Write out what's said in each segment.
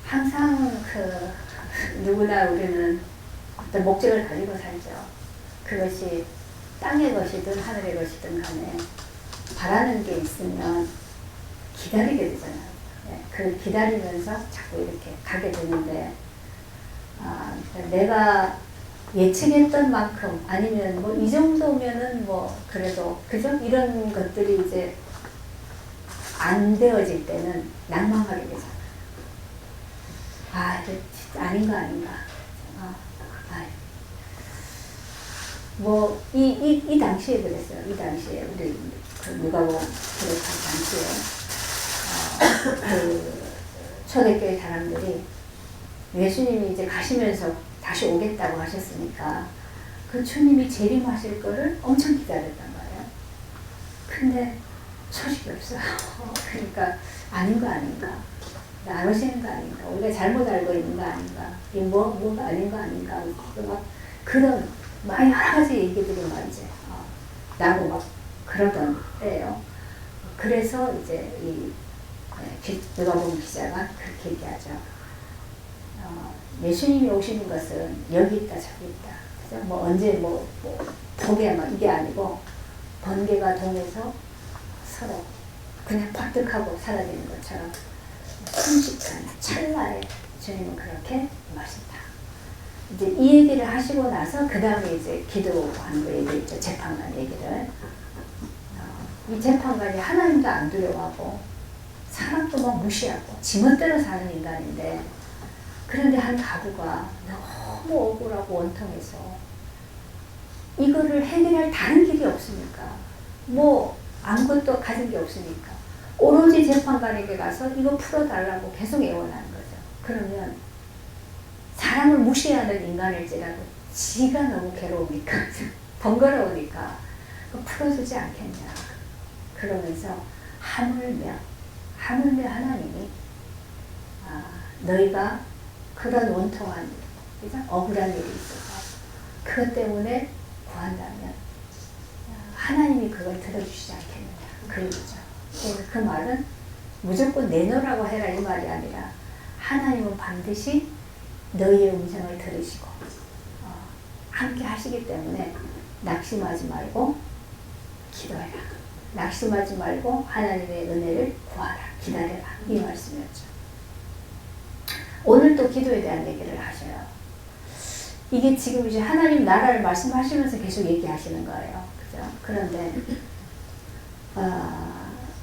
항상 누구나 우리는 어떤 목적을 가지고 살죠. 그것이 땅의 것이든 하늘의 것이든 간에 바라는 게 있으면 기다리게 되잖아요. 그걸 기다리면서 자꾸 이렇게 가게 되는데, 내가 예측했던 만큼 아니면 뭐 이 정도면은 뭐 그래도 그죠? 이런 것들이 이제 안 되어질 때는 낭망하게 되잖아요. 이게 진짜 아닌가. 뭐 이 당시에 그랬어요. 이 당시에 우리 누가복음 기록한 당시에 초대교회 사람들이 예수님이 이제 가시면서 다시 오겠다고 하셨으니까 그 주님이 재림하실 거를 엄청 기다렸단 말이에요. 근데 소식이 없어요. 그러니까 아닌가. 안 오시는 거 아닌가. 우리가 잘못 알고 있는 거 아닌가. 이 뭐가 아닌 거 아닌가. 막 그런 여러 가지 얘기들이 막 이제 나고 막 그러던 때예요. 그래서 이제 누가복음 기자가 그렇게 얘기하죠. 예수님이 오시는 것은 여기 있다 저기 있다. 그죠? 뭐 언제 복에 막 이게 아니고 번개가 동에서 서로 그냥 퍼뜩하고 사라지는 것처럼 순식간에 찰나에 주님은 그렇게 마신다. 이제 이 얘기를 하시고 나서 그 다음에 이제 기도하는 거 얘기했죠. 재판관 얘기를. 이 재판관이 하나님도 안 두려워하고 사람도 막 무시하고 지멋대로 사는 인간인데, 그런데 한 가부가 너무 억울하고 원통해서 이거를 해결할 다른 길이 없으니까, 뭐 아무것도 가진 게 없으니까 오로지 재판관에게 가서 이거 풀어달라고 계속 애원하는 거죠. 그러면 사람을 무시하는 인간일지라도 지가 너무 괴로우니까 번거로우니까 풀어주지 않겠냐. 그러면서 하물며 하나님이 너희가 그런 원통한 그죠? 억울한 일이 있어서 그것 때문에 구한다면 하나님이 그걸 들어주시지 않겠느냐. 그 얘기죠. 그래서 그 말은 무조건 내놓으라고 해라 이 말이 아니라 하나님은 반드시 너희의 음성을 들으시고 함께 하시기 때문에 낙심하지 말고 기도해라. 낙심하지 말고 하나님의 은혜를 구하라. 기다려라. 이 말씀이었죠. 오늘 또 기도에 대한 얘기를 하셔요. 이게 지금 이제 하나님 나라를 말씀하시면서 계속 얘기하시는 거예요. 그죠? 그런데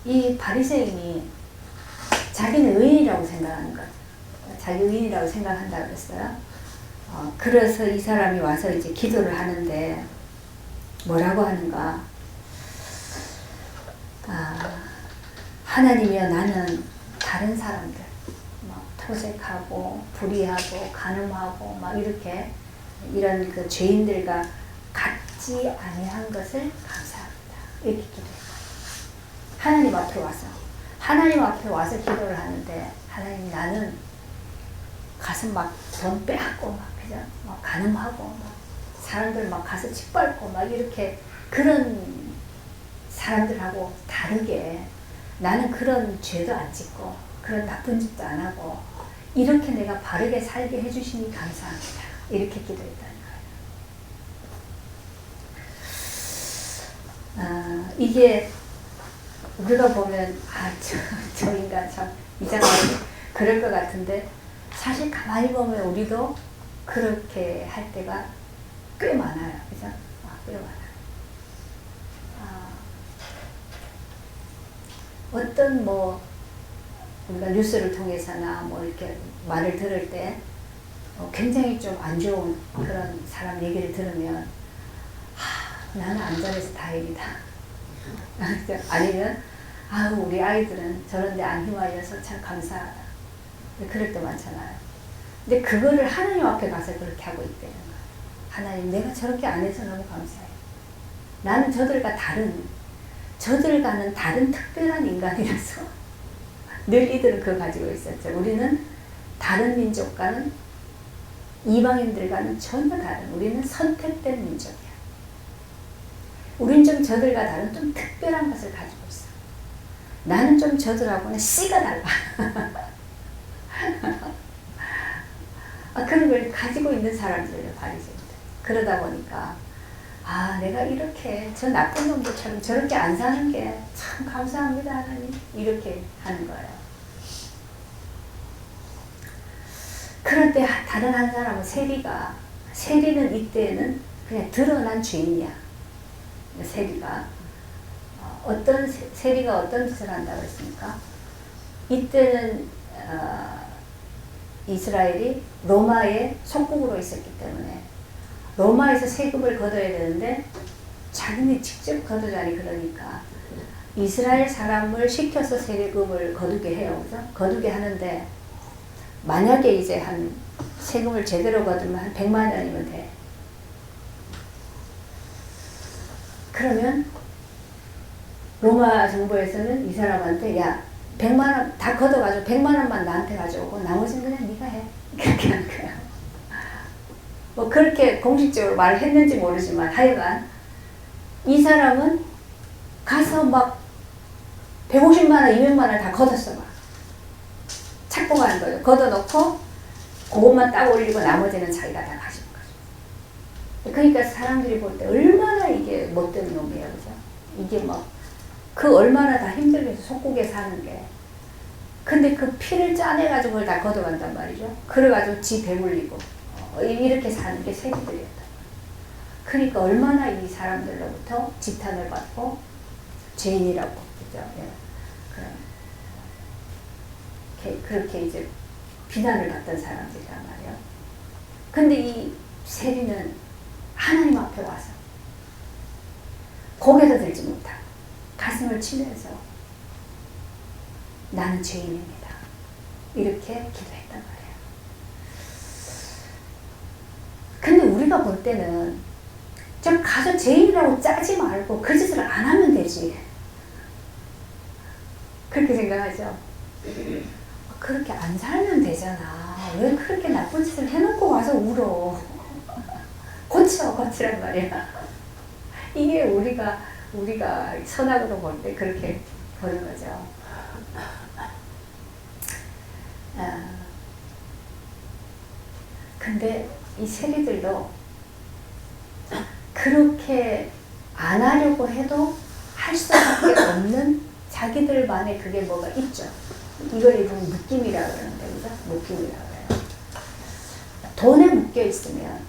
이 바리새인이 자기는 의인이라고 생각하는 거죠. 자기 의인이라고 생각한다 그랬어요. 그래서 이 사람이 와서 이제 기도를 하는데 뭐라고 하는가? 하나님이여, 나는 다른 사람들 토색하고 불의하고 간음하고 막 이렇게 이런 그 죄인들과 같지 아니한 것을 감사합니다. 이렇게 기도해요. 하나님 앞에 와서 기도를 하는데, 하나님, 나는 가서 막 돈 빼앗고 막 그죠? 막 간음하고 막 사람들 막 가서 짓밟고 막 이렇게 그런 사람들하고 다르게 나는 그런 죄도 안 짓고 그런 나쁜 짓도 안 하고 이렇게 내가 바르게 살게 해주시니 감사합니다. 이렇게 기도했다는 거예요. 이게 우리가 보면 저 인간 참 이상하게 그럴 것 같은데, 사실 가만히 보면 우리도 그렇게 할 때가 꽤 많아요. 그죠? 꽤 많아요. 어떤 우리가 뉴스를 통해서나 이렇게 말을 들을 때 굉장히 좀 안 좋은 그런 사람 얘기를 들으면 나는 안전해서 다행이다. 아니면 우리 아이들은 저런 데 안 휘말려서 참 감사하다. 그럴 때 많잖아요. 근데 그거를 하나님 앞에 가서 그렇게 하고 있다는 거예요. 하나님, 내가 저렇게 안 해서 너무 감사해요. 나는 저들과는 다른 특별한 인간이라서 늘 이들은 그거 가지고 있었죠. 우리는 다른 민족과는, 이방인들과는 전혀 다른, 우리는 선택된 민족이야. 우린 좀 저들과 다른 좀 특별한 것을 가지고 있어. 나는 좀 저들하고는 씨가 달라. 그런 걸 가지고 있는 사람들이에요, 바리새인들. 그러다 보니까 내가 이렇게 저 나쁜 놈들처럼 저렇게 안 사는 게 참 감사합니다 하나님, 이렇게 하는 거예요. 그럴 때 다른 한 사람은 세리는 이때는 그냥 드러난 죄인이야. 세리가 세리가 어떤 짓을 한다고 했습니까? 이때는 이스라엘이 로마의 속국으로 있었기 때문에 로마에서 세금을 걷어야 되는데 자기네 직접 걷어자니, 그러니까 이스라엘 사람을 시켜서 세금을 거두게 해요. 그죠? 거두게 하는데 만약에 이제 한 세금을 제대로 거두면 한 100만 원이면 돼. 그러면 로마 정부에서는 이 사람한테 100만 원 다 걷어가지고 100만 원만 나한테 가져오고 나머지는 그냥 네가 해. 그렇게 하는 거야. 뭐 그렇게 공식적으로 말을 했는지 모르지만 하여간 이 사람은 가서 막 150만 원, 200만 원 다 걷었어. 막 착복하는 거죠. 걷어놓고 그것만 딱 올리고 나머지는 자기가 다 가지는 거죠. 그러니까 사람들이 볼 때 얼마나 이게 못된 놈이에요. 그죠? 이게 그 얼마나 다 힘들면서 속국에 사는 게. 근데 그 피를 짜내가지고 그걸 다 걷어간단 말이죠. 그래가지고 지 배불리고 이렇게 사는 게 세리들이었다. 그러니까 얼마나 이 사람들로부터 지탄을 받고 죄인이라고, 그죠? 그렇게 이제 비난을 받던 사람들이란 말이에요. 근데 이 세리는 하나님 앞에 와서 고개도 들지 못하고 가슴을 치면서 나는 죄인입니다, 이렇게 기도했단 말이에요. 근데 우리가 볼 때는 좀 가서 죄인이라고 짜지 말고 그 짓을 안 하면 되지, 그렇게 생각하죠. 그렇게 안 살면 되잖아. 왜 그렇게 나쁜 짓을 해놓고 와서 울어. 고치란 말이야. 이게 우리가 선악으로 볼 때 그렇게 보는 거죠. 근데 이 세리들도 그렇게 안 하려고 해도 할 수밖에 없는 자기들만의 그게 뭐가 있죠. 이걸 일부러 묶임이라고 그러는데, 그죠? 묶임이라고 해요. 돈에 묶여 있으면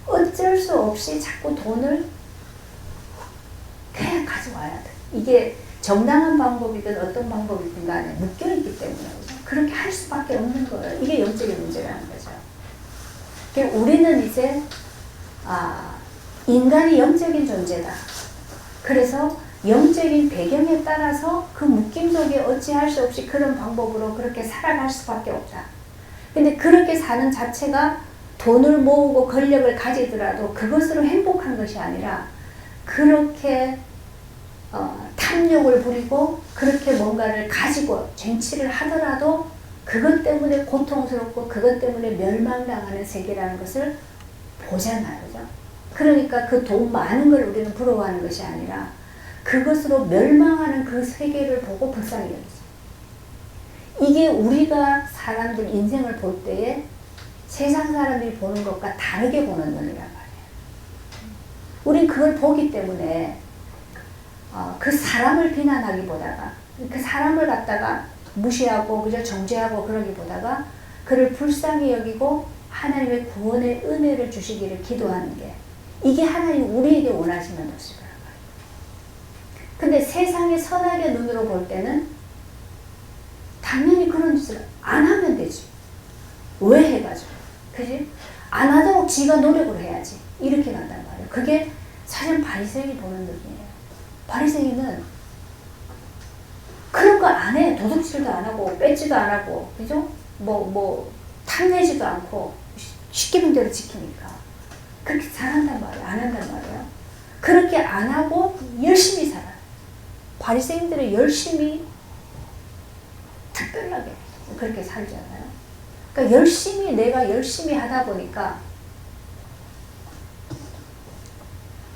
어쩔 수 없이 자꾸 돈을 그냥 가져와야 돼. 이게 정당한 방법이든 어떤 방법이든 간에 묶여 있기 때문에, 그죠? 그렇게 할 수밖에 없는 거예요. 이게 영적인 문제라는 거죠. 우리는 이제 인간이 영적인 존재다. 그래서 영적인 배경에 따라서 그 묶임 속에 어찌할 수 없이 그런 방법으로 그렇게 살아갈 수밖에 없다. 근데 그렇게 사는 자체가 돈을 모으고 권력을 가지더라도 그것으로 행복한 것이 아니라 그렇게 탐욕을 부리고 그렇게 뭔가를 가지고 쟁취를 하더라도 그것 때문에 고통스럽고 그것 때문에 멸망당하는 세계라는 것을 보잖아요. 그죠? 그러니까 그 돈 많은 걸 우리는 부러워하는 것이 아니라 그것으로 멸망하는 그 세계를 보고 불쌍히 여기죠. 이게 우리가 사람들 인생을 볼 때에 세상 사람들이 보는 것과 다르게 보는 눈이란 말이에요. 우린 그걸 보기 때문에 그 사람을 비난하기보다가 그 사람을 갖다가 무시하고 그저 정죄하고 그러기보다가 그를 불쌍히 여기고 하나님의 구원의 은혜를 주시기를 기도하는 게 이게 하나님 우리에게 원하시는 것이란 말이에요. 근데 세상의 선악의 눈으로 볼 때는 당연히 그런 짓을 안 하면 되지. 왜 해가지고. 그지? 안 하도록 지가 노력을 해야지. 이렇게 간단 말이에요. 그게 사실 바리새인이 보는 눈이에요. 바리새인은 그런 거 안 해. 도둑질도 안 하고 뺏지도 안 하고, 그죠? 탐내지도 않고 시키는 대로 지키니까 그렇게 잘한단 말이에요. 안 한단 말이에요. 그렇게 안 하고 열심히 살아요. 바리새인들은 열심히 특별하게 그렇게 살잖아요. 그러니까 내가 열심히 하다 보니까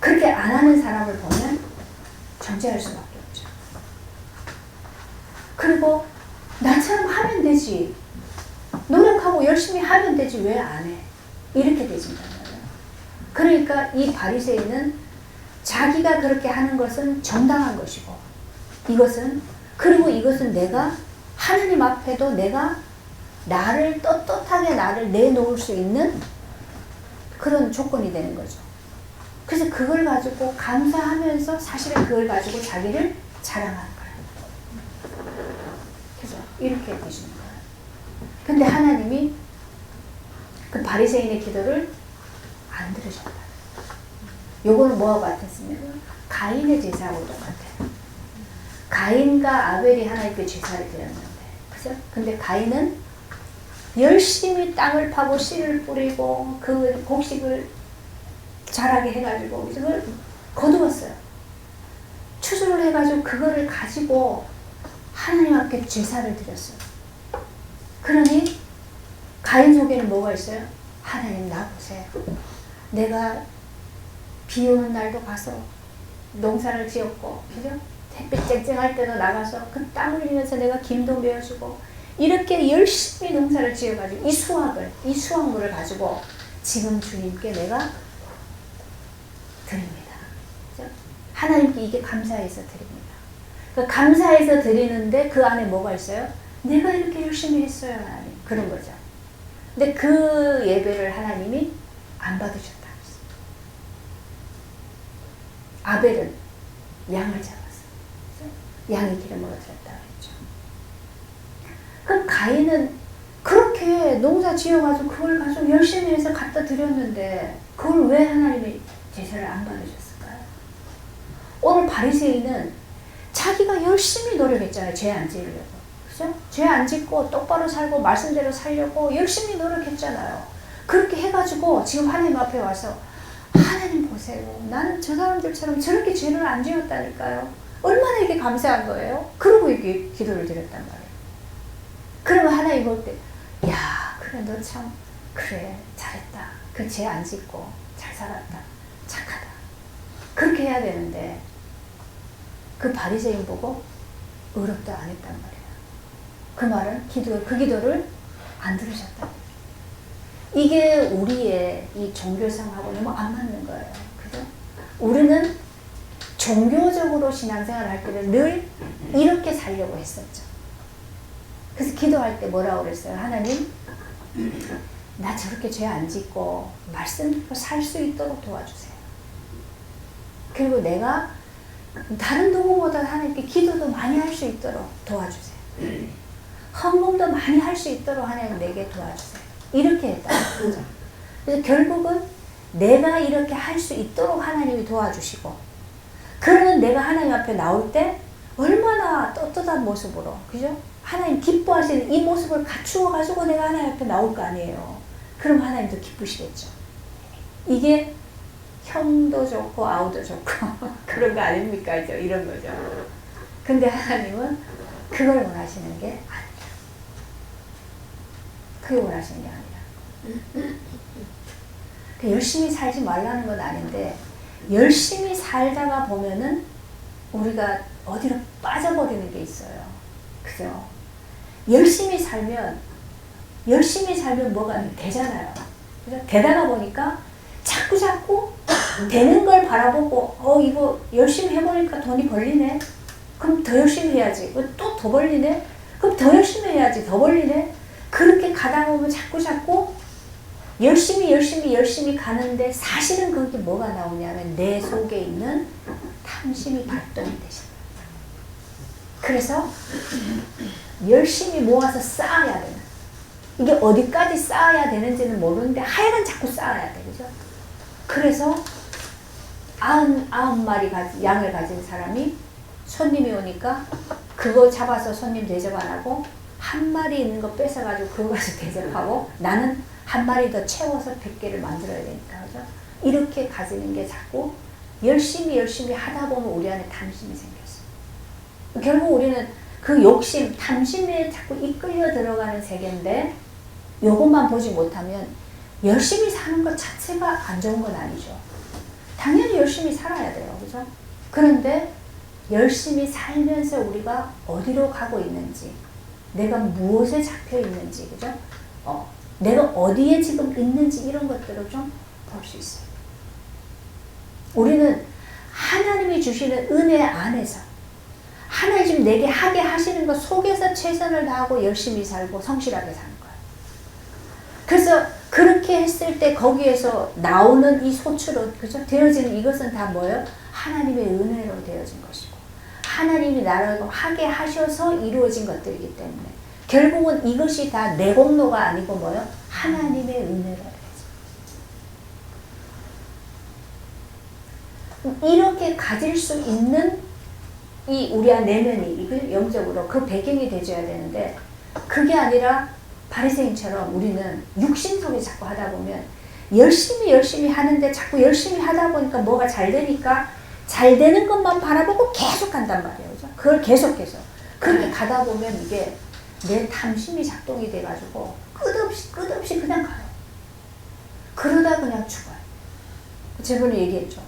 그렇게 안 하는 사람을 보면 정죄할 수밖에 없죠. 그리고 나처럼 하면 되지. 노력하면 하고 열심히 하면 되지 왜 안 해? 이렇게 되진단 말이에요. 그러니까 이 바리새인은 자기가 그렇게 하는 것은 정당한 것이고 그리고 이것은 내가 하나님 앞에도 내가 나를 떳떳하게 나를 내놓을 수 있는 그런 조건이 되는 거죠. 그래서 그걸 가지고 감사하면서 사실은 그걸 가지고 자기를 자랑하는 거예요. 그죠? 이렇게 되시는 거예요. 근데 하나님이 그 바리새인의 기도를 안 들으셨다. 요거는 뭐와 같았으면 가인의 제사하고 똑같아요. 가인과 아벨이 하나님께 제사를 드렸는데, 그죠? 근데 가인은 열심히 땅을 파고 씨를 뿌리고 그 곡식을 자라게 해가지고 그걸 거두었어요. 추수를 해가지고 그거를 가지고 하나님 앞에 제사를 드렸어요. 그러니 가인 속에는 뭐가 있어요? 하나님 나 보세요. 내가 비 오는 날도 가서 농사를 지었고, 그죠? 햇빛 쨍쨍할 때도 나가서 그 땀 흘리면서 내가 김도 메어주고 이렇게 열심히 농사를 지어가지고 이 수확물을 가지고 지금 주님께 내가 드립니다. 그죠? 하나님께 이게 감사해서 드립니다. 그러니까 감사해서 드리는데 그 안에 뭐가 있어요? 내가 이렇게 열심히 했어요, 하나님. 그런 거죠. 근데 그 예배를 하나님이 안 받으셨다. 아벨은 양을 잡았어요. 양의 기름으로 드렸다 그랬죠. 그럼 가인은 그렇게 농사 지어가지고 그걸 가지고 열심히 해서 갖다 드렸는데 그걸 왜 하나님이 제사를 안 받으셨을까요? 오늘 바리새인은 자기가 열심히 노력했잖아요. 죄 안 지으려고. 그죠? 죄 안 짓고 똑바로 살고 말씀대로 살려고 열심히 노력했잖아요. 그렇게 해가지고 지금 하나님 앞에 와서 하나님 보세요. 나는 저 사람들처럼 저렇게 죄를 안 지었다니까요. 얼마나 이게 감사한 거예요? 그러고 이렇게 기도를 드렸단 말이에요. 그러면 하나님 볼 때, 야, 그래, 너 참, 그래, 잘했다. 그 죄 안 짓고 잘 살았다. 착하다. 그렇게 해야 되는데, 그 바리새인 보고 의롭다 안 했단 말이에요. 그 말은 그 기도를 안 들으셨다. 이게 우리의 이 종교성하고 너무 안 맞는 거예요. 그죠? 우리는 종교적으로 신앙생활을 할 때는 늘 이렇게 살려고 했었죠. 그래서 기도할 때 뭐라고 그랬어요? 하나님, 나 저렇게 죄 안 짓고 말씀대로 살 수 있도록 도와주세요. 그리고 내가 다른 누구보다 하나님께 기도도 많이 할 수 있도록 도와주세요. 헌금도 많이 할 수 있도록 하나님 내게 도와주세요. 이렇게 했다. 그죠? 그래서 결국은 내가 이렇게 할 수 있도록 하나님이 도와주시고, 그러면 내가 하나님 앞에 나올 때 얼마나 떳떳한 모습으로, 그죠? 하나님 기뻐하시는 이 모습을 갖추어 가지고 내가 하나님 앞에 나올 거 아니에요. 그럼 하나님도 기쁘시겠죠. 이게 형도 좋고 아우도 좋고 그런 거 아닙니까? 이런 거죠. 근데 하나님은 그걸 원하시는 게 아니야. 그게 원하시는 게 아니야. 열심히 살지 말라는 건 아닌데, 열심히 살다가 보면은 우리가 어디로 빠져버리는 게 있어요. 그죠? 열심히 살면 뭐가 되잖아요. 그죠? 되다가 보니까 자꾸 되는 걸 바라보고, 이거 열심히 해보니까 돈이 벌리네? 그럼 더 열심히 해야지. 또 더 벌리네? 그럼 더 열심히 해야지. 더 벌리네? 그렇게 가다 보면 자꾸 열심히 가는데 사실은 그게 뭐가 나오냐면 내 속에 있는 탐심이 발동이 되죠. 그래서 열심히 모아서 쌓아야 되는, 이게 어디까지 쌓아야 되는지는 모르는데 하여간 자꾸 쌓아야 돼. 그죠? 그래서 99마리 양을 가진 사람이 손님이 오니까 그거 잡아서 손님 대접 안 하고 한 마리 있는 거 뺏어가지고 그거 가서 대접하고 나는 한 마리 더 채워서 100개를 만들어야 되니까. 그죠? 이렇게 가지는 게 자꾸 열심히 하다 보면 우리 안에 탐심이 생겼어요. 결국 우리는 그 욕심, 탐심에 자꾸 이끌려 들어가는 세계인데, 요것만 보지 못하면 열심히 사는 것 자체가 안 좋은 건 아니죠. 당연히 열심히 살아야 돼요. 그죠? 그런데 열심히 살면서 우리가 어디로 가고 있는지, 내가 무엇에 잡혀 있는지, 그죠? 내가 어디에 지금 있는지 이런 것들을 좀 볼 수 있어요. 우리는 하나님이 주시는 은혜 안에서 하나님 지금 내게 하게 하시는 것 속에서 최선을 다하고 열심히 살고 성실하게 사는 거예요. 그래서 그렇게 했을 때 거기에서 나오는 이 소출은, 그죠? 되어지는 이것은 다 뭐예요? 하나님의 은혜로 되어진 것이고 하나님이 나를 하게 하셔서 이루어진 것들이기 때문에 결국은 이것이 다 내 공로가 아니고 뭐예요? 하나님의 은혜로 되어진. 이렇게 가질 수 있는 이 우리 안 내면이 이걸 영적으로 그 배경이 되줘야 되는데 그게 아니라 바리새인처럼 우리는 육신 속에 자꾸 하다 보면 열심히 하는데 자꾸 열심히 하다 보니까 뭐가 잘 되니까 잘 되는 것만 바라보고 계속 간단 말이에요. 그죠? 그걸 계속해서 그렇게 가다 보면 이게 내 탐심이 작동이 돼가지고 끝없이 그냥 가요. 그러다 그냥 죽어요. 저번에 얘기했죠.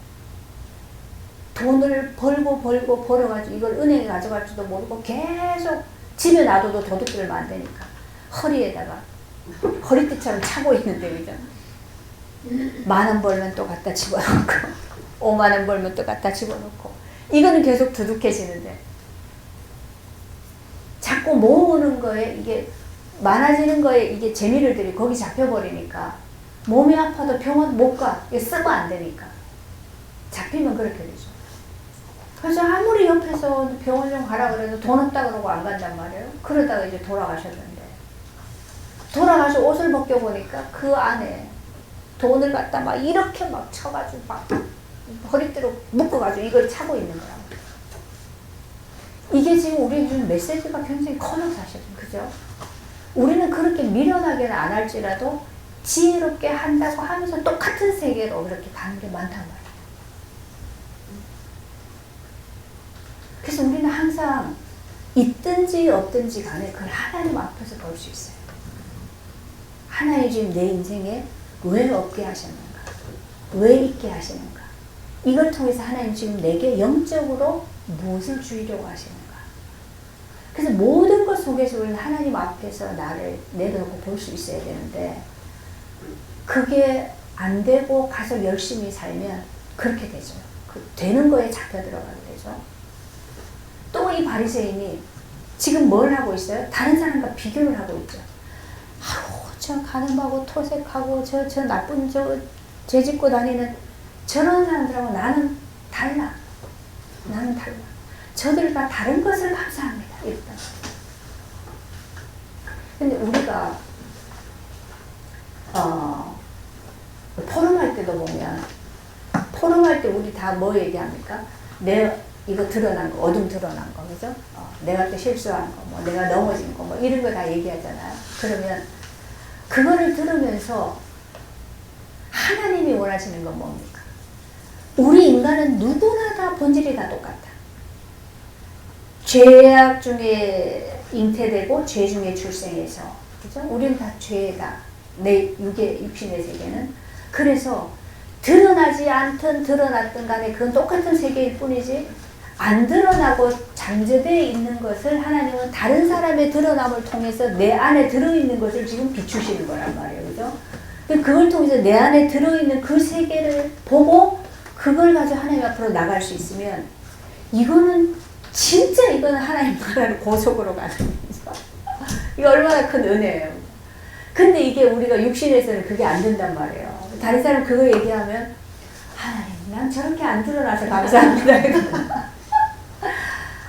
돈을 벌어가지고 이걸 은행에 가져갈 줄도 모르고 계속 집에 놔둬도 도둑질을 만드니까 허리에다가 허리띠처럼 차고 있는데, 그죠? 10,000원 벌면 또 갖다 집어넣고 50,000원 벌면 또 갖다 집어넣고 이거는 계속 두둑해지는데 자꾸 모으는 거에 이게 많아지는 거에 이게 재미를 들이 거기 잡혀버리니까 몸이 아파도 병원 못 가. 이게 쓰고 안 되니까 잡히면 그렇게 되죠. 그래서 아무리 옆에서 병원 좀 가라 그래도 돈 없다 그러고 안 간단 말이에요. 그러다가 이제 돌아가셨는데 돌아가서 옷을 벗겨보니까 그 안에 돈을 갖다 막 이렇게 막 쳐가지고 막 허리띠로 묶어가지고 이걸 차고 있는 거라고. 이게 지금 우리 준 메시지가 굉장히 커요, 사실은. 그죠? 우리는 그렇게 미련하게는 안 할지라도 지혜롭게 한다고 하면서 똑같은 세계로 그렇게 가는 게 많단 말이에요. 그래서 우리는 항상 있든지 없든지 간에 그걸 하나님 앞에서 볼 수 있어요. 하나님 지금 내 인생에 왜 없게 하셨는가? 왜 있게 하시는가? 이걸 통해서 하나님 지금 내게 영적으로 무엇을 주려고 하시는가? 그래서 모든 것 속에서 우리는 하나님 앞에서 나를 내려놓고 볼 수 있어야 되는데 그게 안 되고 가서 열심히 살면 그렇게 되죠. 그 되는 거에 잡혀 들어가게 되죠. 또 이 바리새인이 지금 뭘 하고 있어요? 다른 사람과 비교를 하고 있죠. 아우, 저 가늠하고 토색하고 저 나쁜 죄 짓고 다니는 저런 사람들하고 나는 달라. 나는 달라. 저들과 다른 것을 감사합니다. 일단. 근데 우리가 포럼할 때도 보면 포럼할 때 우리 다 뭐 얘기합니까? 이거 드러난 거, 어둠 드러난 거, 그죠? 내가 또 실수한 거, 뭐 내가 넘어진 거, 뭐 이런 거 다 얘기하잖아요. 그러면 그거를 들으면서 하나님이 원하시는 건 뭡니까? 우리 인간은 누구나 다 본질이 다 똑같아. 죄악 중에 잉태되고 죄 중에 출생해서, 그죠? 우리는 다 죄다. 내 육신의 세계는. 그래서 드러나지 않든 드러났든 간에 그건 똑같은 세계일 뿐이지 안 드러나고 잠재되어 있는 것을 하나님은 다른 사람의 드러남을 통해서 내 안에 들어있는 것을 지금 비추시는 거란 말이에요. 그죠? 그걸 통해서 내 안에 들어있는 그 세계를 보고 그걸 가지고 하나님 앞으로 나갈 수 있으면 이거는 진짜 이거는 하나님 나라를 고속으로 가는 거죠. 이거 얼마나 큰 은혜예요. 근데 이게 우리가 육신에서는 그게 안 된단 말이에요. 다른 사람 그거 얘기하면 하나님 난 저렇게 안 드러나서 감사합니다.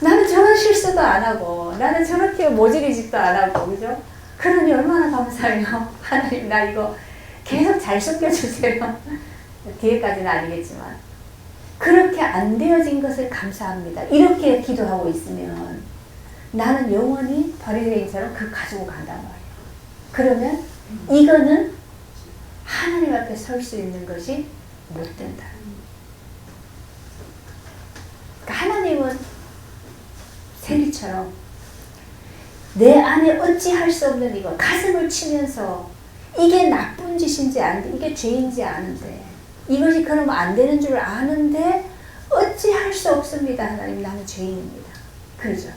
나는 저런 실수도 안 하고 나는 저렇게 모질이 짓도 안 하고, 그죠? 그러니 얼마나 감사해요. 하나님 나 이거 계속 잘 숨겨주세요. 뒤에까지는 아니겠지만 그렇게 안 되어진 것을 감사합니다. 이렇게 기도하고 있으면 나는 영원히 바리새인처럼 그걸 가지고 간단 말이에요. 그러면 이거는 하나님 앞에 설 수 있는 것이 못 된다. 그러니까 하나님은 세리처럼 내 안에 어찌할 수 없는 이거 가슴을 치면서 이게 나쁜 짓인지 아는데 이게 죄인지 아는데 이것이 그러면 안 되는 줄 아는데 어찌할 수 없습니다. 하나님 나는 죄인입니다. 그렇죠?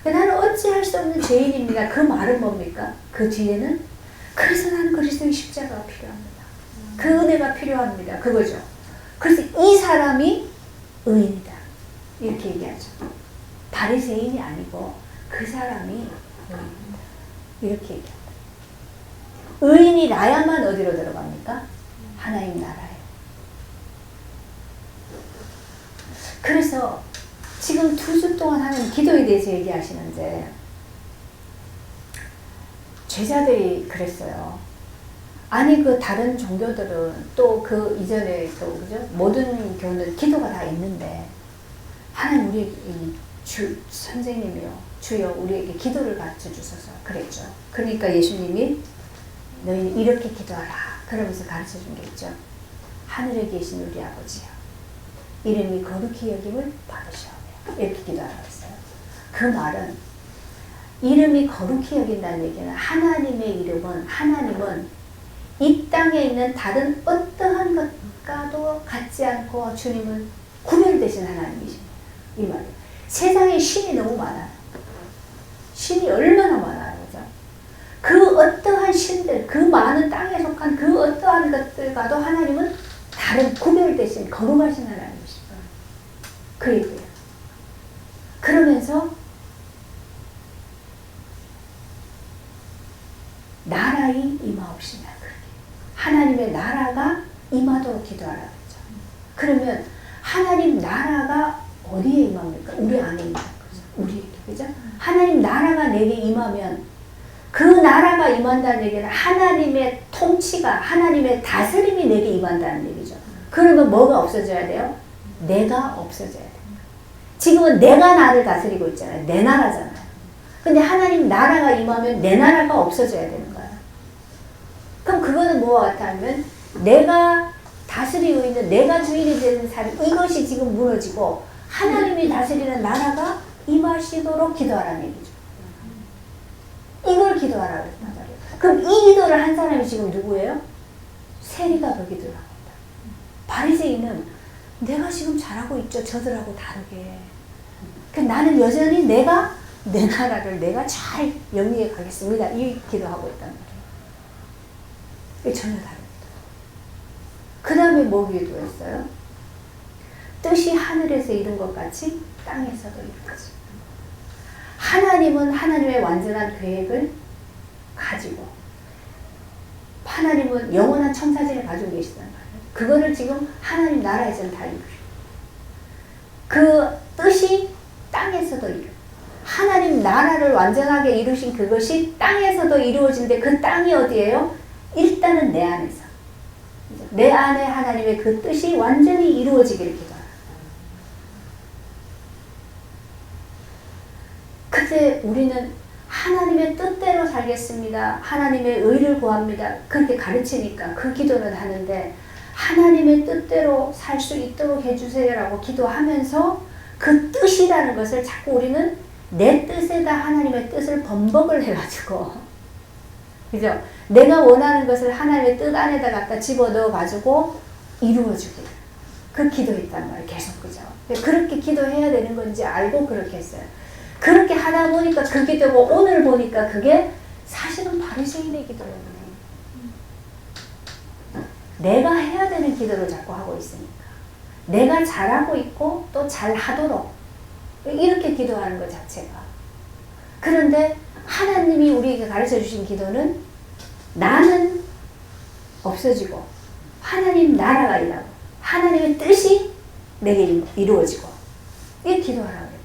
나는 어찌할 수 없는 죄인입니다. 그 말은 뭡니까? 그 뒤에는 그래서 나는 그리스도의 십자가가 필요합니다. 그 은혜가 필요합니다. 그거죠. 그래서 이 사람이 의인이다. 이렇게 얘기하죠. 바리새인이 아니고 그 사람이 의인이다. 이렇게 얘기합니다. 의인이 나야만 어디로 들어갑니까? 하나님 나라에. 그래서 지금 2주 동안 하는 기도에 대해서 얘기하시는데 제자들이 그랬어요. 아니 그 다른 종교들은 또 그 이전에 또 그죠? 모든 교는 기도가 다 있는데 하나님 우리 주 선생님이요 주여 우리에게 기도를 가르쳐 주셔서 그랬죠. 그러니까 예수님이 너희는 이렇게 기도하라 그러면서 가르쳐 준 게 있죠. 하늘에 계신 우리 아버지요 이름이 거룩히 여김을 받으시오며 이렇게 기도하라고 했어요. 그 말은 이름이 거룩히 여긴다는 얘기는 하나님은 이 땅에 있는 다른 어떠한 것과도 같지 않고 주님은 구별되신 하나님이십니다. 이 말이에요. 세상에 신이 너무 많아요. 신이 얼마나 많아요. 그죠? 그 어떠한 신들, 그 많은 땅에 속한 그 어떠한 것들과도 하나님은 다른 구별되신 거룩하신 하나님이십니다. 그 얘기예요. 그러면서 나라의 임하옵시며 하나님의 나라가 임하도록 기도하라고 했죠. 그러면 하나님 나라가 어디에 임합니까? 우리 안에 임하는 거죠. 우리에게. 그죠? 하나님 나라가 내게 임하면 그 나라가 임한다는 얘기는 하나님의 통치가 하나님의 다스림이 내게 임한다는 얘기죠. 그러면 뭐가 없어져야 돼요? 내가 없어져야 돼요. 지금은 내가 나를 다스리고 있잖아요. 내 나라잖아요. 근데 하나님 나라가 임하면 내 나라가 없어져야 되는 거예요. 그럼 그거는 뭐와 같아 하면 내가 다스리고 있는 내가 주인이 되는 삶 이것이 지금 무너지고 하나님이 다스리는 나라가 임하시도록 기도하라는 얘기죠. 이걸 기도하라고 했단 말이에요. 그럼 이 기도를 한 사람이 지금 누구예요? 세리가 그 기도를 합니다. 바리새인은 내가 지금 잘하고 있죠. 저들하고 다르게. 나는 여전히 내가 내 나라를 내가 잘 영위해 가겠습니다. 이 기도하고 있단 말이에요. 전혀 다릅니다. 그 다음에 뭐 기도했어요? 뜻이 하늘에서 이룬 것 같이 땅에서도 이루어지. 하나님은 하나님의 완전한 계획을 가지고 하나님은 영원한 청사진을 가지고 계시단 말이에요. 그거를 지금 하나님 나라에서는 다 이루어요. 그 뜻이 땅에서도 이루어요. 하나님 나라를 완전하게 이루신 그것이 땅에서도 이루어진데 그 땅이 어디예요? 일단은 내 안에서. 내 안에 하나님의 그 뜻이 완전히 이루어지기를 기도하라. 그때 우리는 하나님의 뜻대로 살겠습니다. 하나님의 의를 구합니다. 그렇게 가르치니까 그 기도는 하는데 하나님의 뜻대로 살 수 있도록 해주세요라고 기도하면서 그 뜻이라는 것을 자꾸 우리는 내 뜻에다 하나님의 뜻을 번복을 해가지고 그죠? 내가 원하는 것을 하나님의 뜻 안에다 갖다 집어넣어 가지고 이루어주기. 그 기도했단 말이에요. 계속 그죠? 그렇게 기도해야 되는 건지 알고 그렇게 했어요. 그렇게 하다 보니까 그 기도고 오늘 보니까 그게 사실은 바리새인의 기도였네. 내가 해야 되는 기도를 자꾸 하고 있으니까. 내가 잘하고 있고 또 잘하도록 이렇게 기도하는 것 자체가. 그런데 하나님이 우리에게 가르쳐 주신 기도는 나는 없어지고 하나님 나라가 일하고 하나님의 뜻이 내게 이루어지고 이 기도하라고 했다.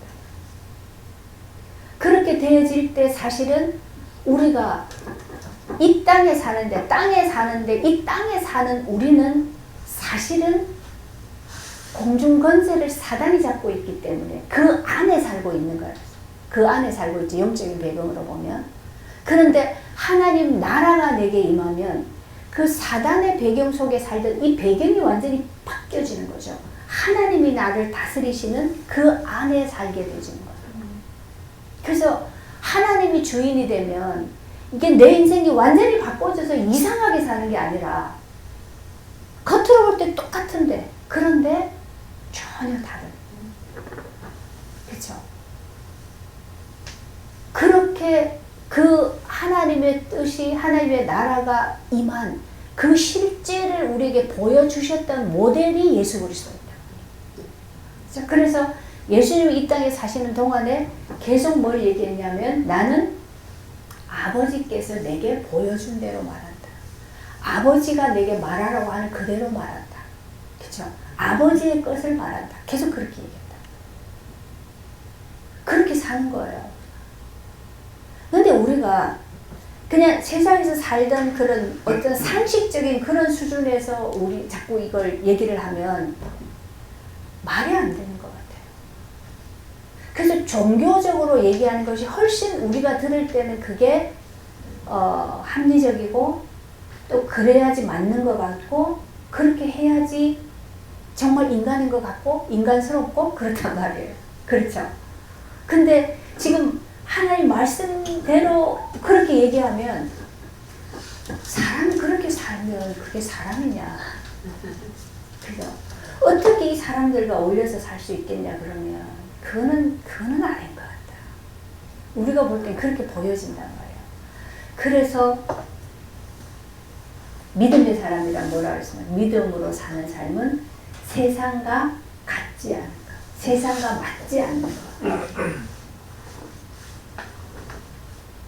그렇게 되어질 때 사실은 우리가 이 땅에 사는데 이 땅에 사는 우리는 사실은 공중권세를 사단이 잡고 있기 때문에 그 안에 살고 있는 거예요. 그 안에 살고 있지, 영적인 배경으로 보면. 그런데 하나님 나라가 내게 임하면 그 사단의 배경 속에 살던 이 배경이 완전히 바뀌어지는 거죠. 하나님이 나를 다스리시는 그 안에 살게 되지는 거예요. 그래서 하나님이 주인이 되면 이게 내 인생이 완전히 바꿔져서 이상하게 사는 게 아니라 겉으로 볼 때 똑같은데 그런데 전혀 다른. 그렇죠? 그렇게 그 하나님의 뜻이 하나님의 나라가 임한 그 실제를 우리에게 보여주셨던 모델이 예수 그리스도입니다. 그래서 예수님이 이 땅에 사시는 동안에 계속 뭘 얘기했냐면 나는 아버지께서 내게 보여준 대로 말한다. 아버지가 내게 말하라고 하는 그대로 말한다. 그렇죠? 아버지의 것을 말한다. 계속 그렇게 얘기했다. 그렇게 사는 거예요. 근데 우리가 그냥 세상에서 살던 그런 어떤 상식적인 그런 수준에서 우리 자꾸 이걸 얘기를 하면 말이 안 되는 것 같아요. 그래서 종교적으로 얘기하는 것이 훨씬 우리가 들을 때는 그게 합리적이고 또 그래야지 맞는 것 같고 그렇게 해야지 정말 인간인 것 같고 인간스럽고 그렇단 말이에요. 그렇죠? 근데 지금 하나님 말씀대로 그렇게 얘기하면 사람이 그렇게 살면 그게 사람이냐. 그죠? 어떻게 이 사람들과 어울려서 살 수 있겠냐 그러면 그거는 아닌 것 같다. 우리가 볼 땐 그렇게 보여진단 말이에요. 그래서 믿음의 사람이란 뭐라 그랬으면 믿음으로 사는 삶은 세상과 같지 않은 것, 세상과 맞지 않는 것.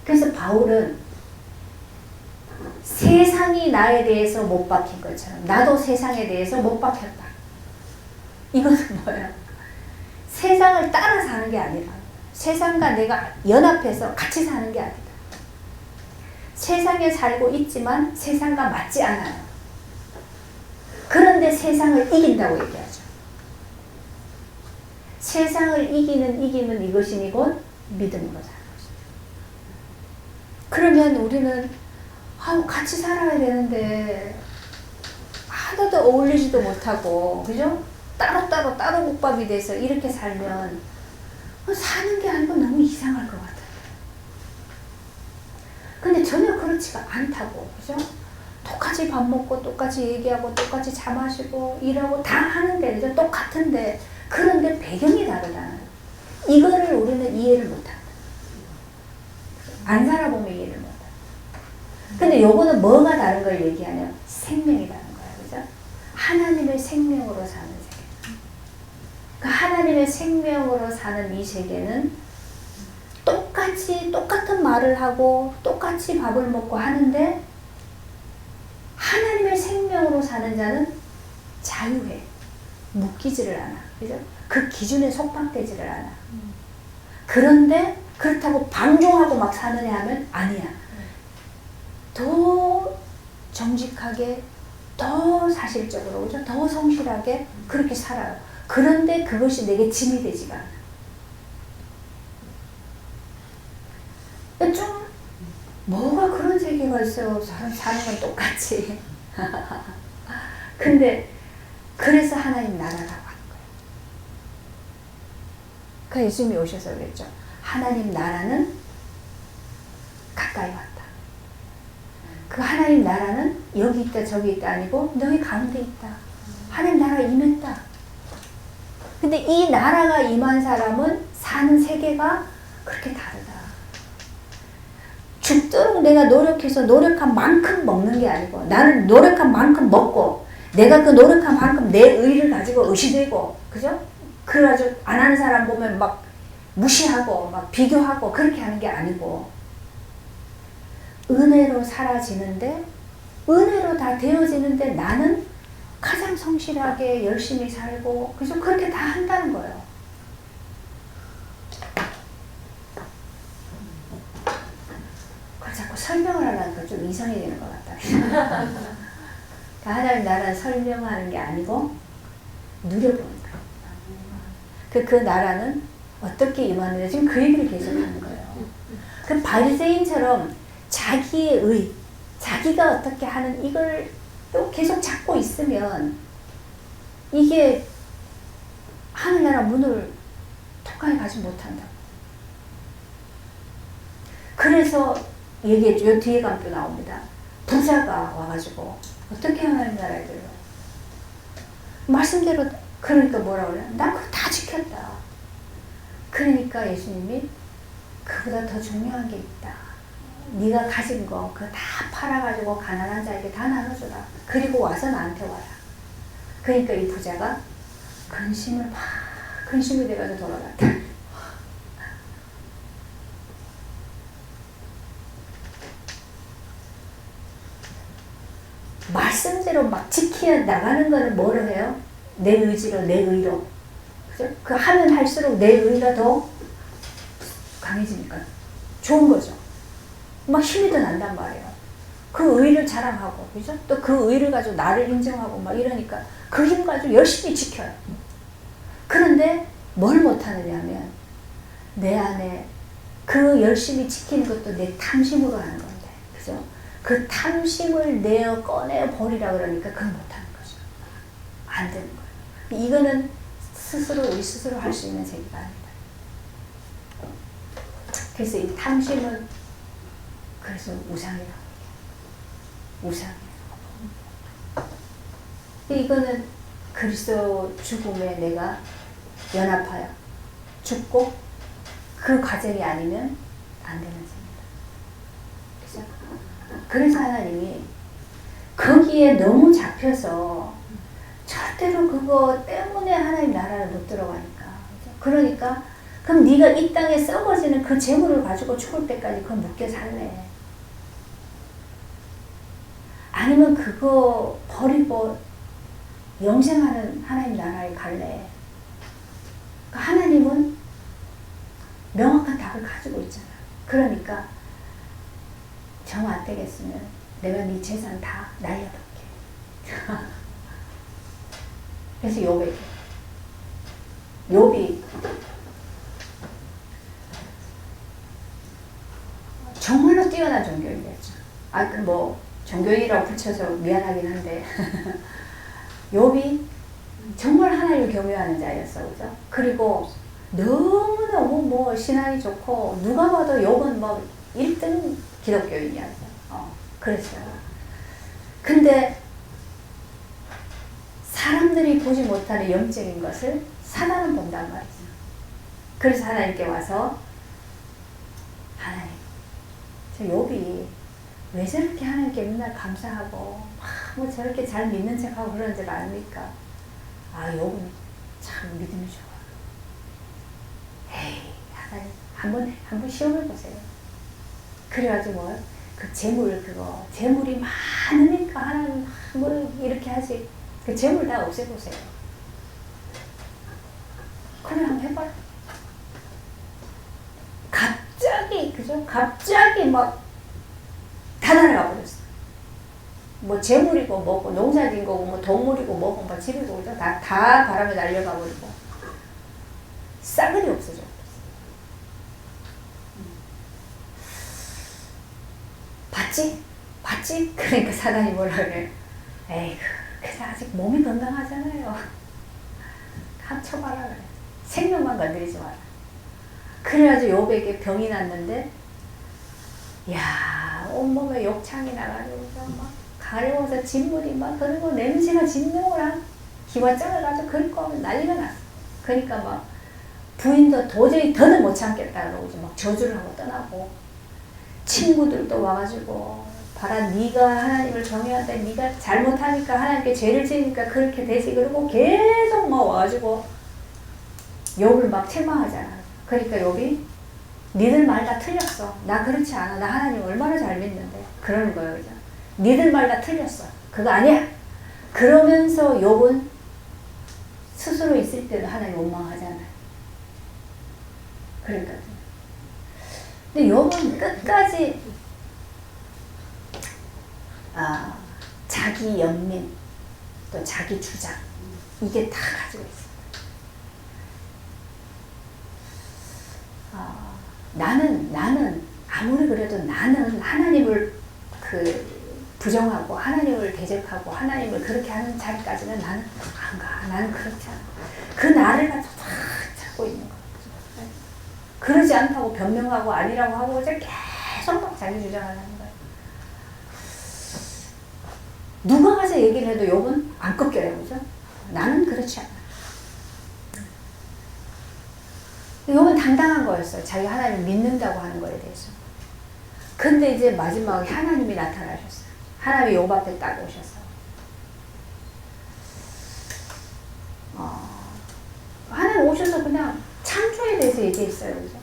그래서 바울은 세상이 나에 대해서 못 박힌 것처럼 나도 세상에 대해서 못 박혔다. 이것은 뭐야? 세상을 따라 사는 게 아니라 세상과 내가 연합해서 같이 사는 게 아니다. 세상에 살고 있지만 세상과 맞지 않아요. 그런데 세상을 이긴다고 얘기하죠. 세상을 이기는 이것이니 곧 믿음으로 사는 것이죠. 그러면 우리는 같이 살아야 되는데 하나도 어울리지도 못하고 그죠? 따로 국밥이 돼서 이렇게 살면 사는 게 아니고 너무 이상할 것 같아요. 근데 전혀 그렇지가 않다고 그죠? 똑같이 밥 먹고 똑같이 얘기하고 똑같이 차 마시고 일하고 다 하는데 그죠? 똑같은데 그런데 배경이 다르다는 이거를 우리는 이해를 못한다. 안 살아보면 이해를 못한다. 근데 요거는 뭐가 다른 걸 얘기하냐면 생명이 다른 거야. 그죠? 하나님의 생명으로 사는 세계. 그 하나님의 생명으로 사는 이 세계는 똑같은 말을 하고 똑같이 밥을 먹고 하는데 하나님의 생명으로 사는 자는 자유해. 묶이지를 않아. 그죠? 그 기준에 속박되지를 않아. 그런데 그렇다고 방종하고 막 사느냐 하면 아니야. 더 정직하게, 더 사실적으로, 그죠? 더 성실하게 그렇게 살아요. 그런데 그것이 내게 짐이 되지가 않아. 좀 뭐가 그런 세계가 있어요. 사는 건 똑같이. 근데 그래서 하나님 나라라고 하는 거예요. 그 예수님이 오셔서 그랬죠. 하나님 나라는 가까이 왔다. 그 하나님 나라는 여기 있다 저기 있다 아니고 너희 가운데 있다. 하나님 나라가 임했다. 근데 이 나라가 임한 사람은 사는 세계가 그렇게 다르다. 죽도록 내가 노력해서 노력한 만큼 먹는 게 아니고 나는 노력한 만큼 먹고 내가 그 노력한 만큼 내 의를 가지고 의시되고 그죠? 그래가지고 안 하는 사람 보면 막 무시하고 막 비교하고 그렇게 하는 게 아니고 은혜로 사라지는데 은혜로 다 되어지는데 나는 가장 성실하게 열심히 살고 그래서 그렇게 다 한다는 거예요. 그걸 자꾸 설명을 하려니까 좀 이상이 되는 것 같다. 하나님 나라는 설명하는 게 아니고 누려보는 거예요. 그 나라는 어떻게 임하느냐 지금 그 얘기를 계속 하는 거예요. 그 바리새인처럼 자기의 의, 자기가 어떻게 하는 이걸 또 계속 잡고 있으면 이게 하늘나라 문을 통과해 가지 못한다. 그래서 얘기했죠. 요 뒤에 가면 또 나옵니다. 부자가 와가지고 어떻게 하나님 나라에 들어? 말씀대로 그러니까 뭐라 그래? 난 그거 다 지켰다. 그러니까 예수님이 그보다 더 중요한 게 있다. 네가 가진 거 그거 다 팔아가지고 가난한 자에게 다 나눠줘라. 그리고 와서 나한테 와라. 그러니까 이 부자가 근심이 돼가지고 돌아갔다. 말씀대로 막 지켜 나가는 거는 뭐로 해요? 내 의지로, 내 의로. 그죠? 그 하면 할수록 내 의가 더 강해지니까 좋은 거죠. 막 힘이 더 난단 말이에요. 그 의를 자랑하고, 그죠? 또 그 의를 가지고 나를 인정하고 막 이러니까 그 힘 가지고 열심히 지켜요. 그런데 뭘 못하느냐 하면 내 안에 그 열심히 지키는 것도 내 탐심으로 하는 건데, 그죠? 그 탐심을 꺼내어 버리라 그러니까 그걸 못하는 거죠. 안 되는 거예요. 이거는 우리 스스로 할 수 있는 세계가 아니다. 그래서 이 탐심은 그래서 우상이라고 해요. 우상이에요. 이거는 그리스도 죽음에 내가 연합하여 죽고 그 과정이 아니면 안 되는 세계다. 그죠? 그래서 하나님이 거기에 너무 잡혀서 절대로 그거 때문에 하나님 나라를 못 들어가니까. 그죠? 그러니까 그럼 네가 이 땅에 썩어지는 그 재물을 가지고 죽을 때까지 그거 묶여 살래. 아니면 그거 버리고 영생하는 하나님 나라에 갈래. 그러니까 하나님은 명확한 답을 가지고 있잖아. 그러니까 정 안 되겠으면 내가 네 재산 다 날려볼게. 그래서 욥이 정말로 뛰어난 종교인이었죠. 종교인이라고 붙여서 미안하긴 한데 욥이 정말 하나님을 경외하는 자였어, 그죠? 그리고 너무너무 신앙이 좋고 누가 봐도 욥은 1등 기독교인이었어. 그랬어요. 근데 사람들이 보지 못하는 영적인 것을 사단은 본단 말이죠. 그래서 하나님께 와서 하나님, 저 욥이 왜 저렇게 하나님께 맨날 감사하고 저렇게 잘 믿는 척하고 그러는 줄 아닙니까? 욥은 참 믿음이 좋아. 에이, 하나님 한번 시험해보세요. 그래가지고 그 재물이 많으니까 하나님 이렇게 하지. 그 재물 다 없애보세요. 그래 한번 해봐라. 갑자기 다 날아가 버렸어. 재물이고 뭐고 농사진 거고 동물이고 뭐고 집이고 그죠? 다 바람에 날려가 버리고 싸그리 없어져 버렸어. 봤지? 그러니까 사단이 뭐라 그래? 에이구, 그래서 아직 몸이 건강하잖아요. 합쳐봐라 그래. 생명만 건드리지 마라. 그래가지고 욥에게 병이 났는데, 야, 온몸에 욕창이 나가지고 가려워서 진물이 그리고 냄새가 진동을 기와장을 가지고 긁고 하면 난리가 났어. 그러니까 부인도 도저히 더는 못 참겠다 그러고 저주를 하고 떠나고, 친구들도 와가지고 봐라, 네가 하나님을 경외한다, 네가 잘못하니까 하나님께 죄를 지으니까 그렇게 되지. 그리고 계속 와가지고 욥을 책망하잖아. 그러니까 욥이 니들 말 다 틀렸어. 나 그렇지 않아. 나 하나님 얼마나 잘 믿는데. 그러는 거예요. 그죠? 니들 말 다 틀렸어. 그거 아니야. 그러면서 욥은 스스로 있을 때도 하나님 원망하잖아요. 그러니까. 근데 욥은 끝까지 자기 연민 또 자기 주장 이게 다 가지고 있어요. 나는 아무리 그래도 나는 하나님을 부정하고 하나님을 대적하고 하나님을 그렇게 하는 자리까지는 나는 안 가. 나는 그렇지 않아. 그 나를 가지고 다 찾고 있는 거야. 그러지 않다고 변명하고 아니라고 하고 이제 계속 자기 주장을 하는 거야. 누가 가서 얘기를 해도 욥은 안 꺾여요. 그죠? 나는 그렇지 않아. 욥은 당당한 거였어요. 자기 하나님을 믿는다고 하는 거에 대해서. 근데 이제 마지막에 하나님이 나타나셨어요. 하나님이 욥 앞에 딱 오셔서 하나님 오셔서 그냥 창조에 대해서 얘기했어요. 그죠?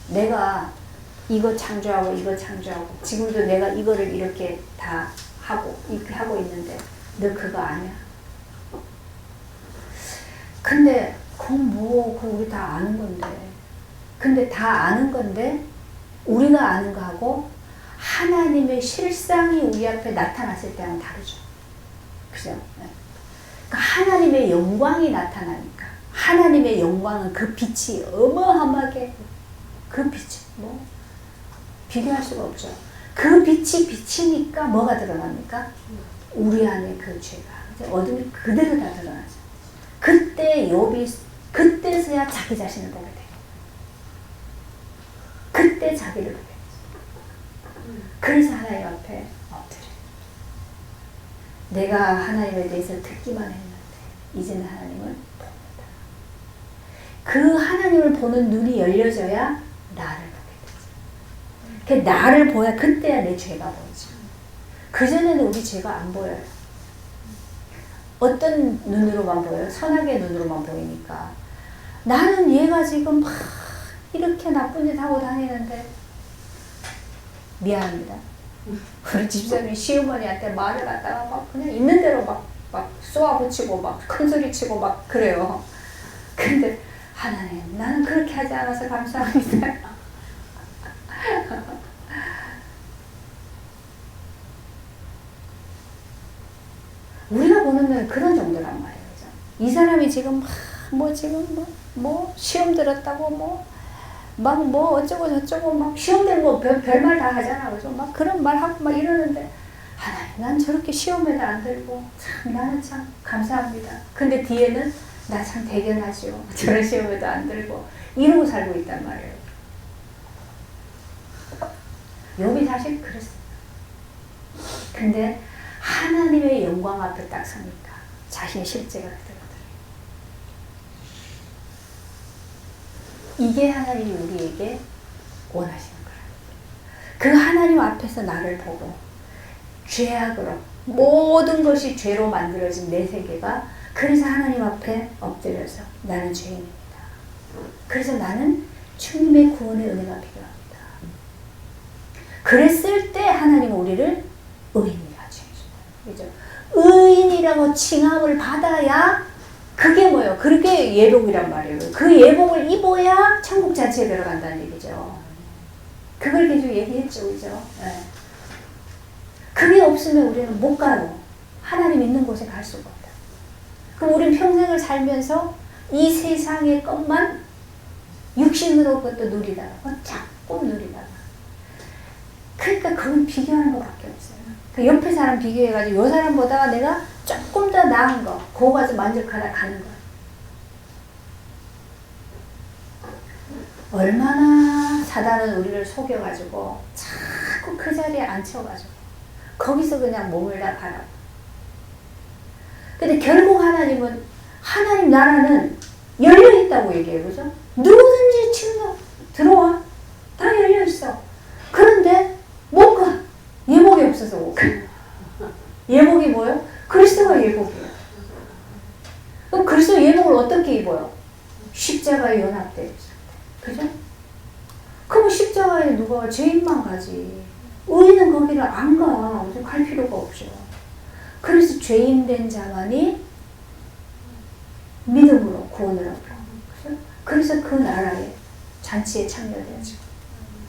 내가 이거 창조하고 이거 창조하고 지금도 내가 이거를 이렇게 다 하고 이렇게 하고 있는데 너 그거 아냐? 근데 그거 우리 다 아는 건데 근데 다 아는 건데 우리가 아는 거하고 하나님의 실상이 우리 앞에 나타났을 때는 다르죠. 그죠? 그러니까 하나님의 영광이 나타나니까 하나님의 영광은 그 빛이 어마어마하게 그 빛이 뭐 비교할 수가 없죠. 그 빛이 비치니까 뭐가 드러납니까? 우리 안에 그 죄가 어둠이 그대로 다 드러나죠. 그때 욥이 그때서야 자기 자신을 보게 돼요. 그때 자기를 보게 돼요. 그래서 하나님 앞에 엎드려. 내가 하나님에 대해서 듣기만 했는데 이제는 하나님을 봅니다. 그 하나님을 보는 눈이 열려져야 나를 보게 되죠. 그 나를 보야 그때야 내 죄가 보이죠. 그전에는 우리 죄가 안 보여요. 어떤 눈으로만 보여요? 선악의 눈으로만 보이니까. 나는 얘가 지금 막 이렇게 나쁜 짓 하고 다니는데 미안합니다. 우리 집사람이 시어머니한테 말을 갖다가 막 그냥 있는 대로 막 쏘아붙이고 막 큰소리 치고 막 그래요. 근데 하나님 나는 그렇게 하지 않아서 감사합니다. 우리가 보는 건 그런 정도란 말이에요. 이 사람이 지금 뭐 시험 들었다고 막 어쩌고 저쩌고 막 시험 들은 거 별말 다 하잖아. 그죠? 막 그런 말 하고 막 이러는데 하나님 난 저렇게 시험에도 안 들고 참 나는 참 감사합니다. 근데 뒤에는 나 참 대견하죠. 저런 시험에도 안 들고 이러고 살고 있단 말이에요. 욥이 사실 그랬어요. 근데 하나님의 영광 앞에 딱 서니까 자신의 실제가 그대로 이게 하나님이 우리에게 원하시는 거예요. 그 하나님 앞에서 나를 보고 죄악으로 모든 것이 죄로 만들어진 내 세계가 그래서 하나님 앞에 엎드려서 나는 죄인입니다. 그래서 나는 주님의 구원의 은혜가 필요합니다. 그랬을 때 하나님은 우리를 의인이라 칭해줍니다. 그죠? 의인이라고 칭함을 받아야 그게 뭐예요? 그게 예복이란 말이에요. 그 예복을 입어야 천국 자체에 들어간다는 얘기죠. 그걸 계속 얘기했죠. 그죠? 네. 그게 없으면 우리는 못 가요. 하나님 있는 곳에 갈 수가 없다. 그럼 우리는 평생을 살면서 이 세상의 것만 육신으로 그것도 누리다가 조금 누리다가 그러니까 그건 비교하는 것밖에 없어요. 그 옆에 사람 비교해가지고 이 사람보다 내가 조금 더 나은 거 그거 가지고 만족하다 가는 거야. 얼마나 사단은 우리를 속여가지고 자꾸 그 자리에 앉혀가지고 거기서 그냥 몸을 다 바라고. 근데 결국 하나님은 하나님 나라는 열려있다고 얘기해요. 그죠? 누구든지 친구 들어와. 다 열려있어. 그런데 못 가. 예복이 없어서 못 가. 예복이 뭐예요? 그리스도가 예복이에요. 그럼 그리스도 예복을 어떻게 입어요? 십자가에 연합되어 있어요. 그죠? 그럼 십자가에 누가 죄인만 가지. 의인은 거기를 안 가. 갈 필요가 없죠. 그래서 죄인된 자만이 믿음으로 구원을 얻고. 그래서 그 나라에 잔치에 참여되죠.